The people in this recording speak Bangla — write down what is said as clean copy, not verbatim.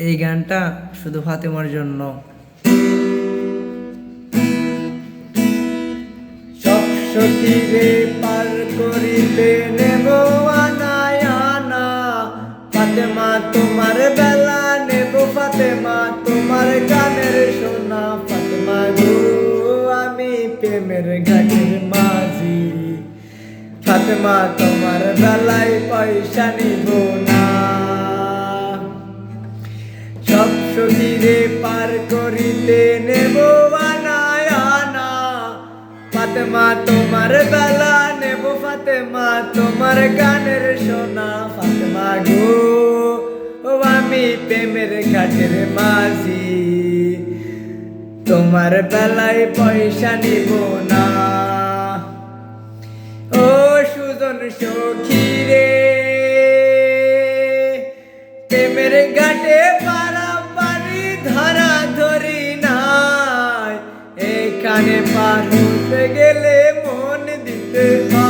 এই গানটা শুধু ফাতেমার জন্য। সব সখীরে পার করিলে নেব আনায় আনা, ফাতেমা তোমার বেলা নেব, ফাতেমা তোমার গানের সোনা। ফাতেমা গো আমি প্রেমের ঘাটের মাঝি, ফাতেমা তোমার বেলায় পয়সা নিব না। সব সখীরে পার করিতে নেব আনায় আনা, ফাতেমা তোমার বেলা নেব, ফাতেমা তোমার গানের সোনা। ফাতেমা গো আমি প্রেমের ঘাটের মাঝি, তোমার বেলায় পয়সা নিব না। ও সুজন সখী রে, প্রেমের ঘাটে পারাপারি ধরা ধরি নাই, এখানে পার হতে গেলে মন দিতে হয়।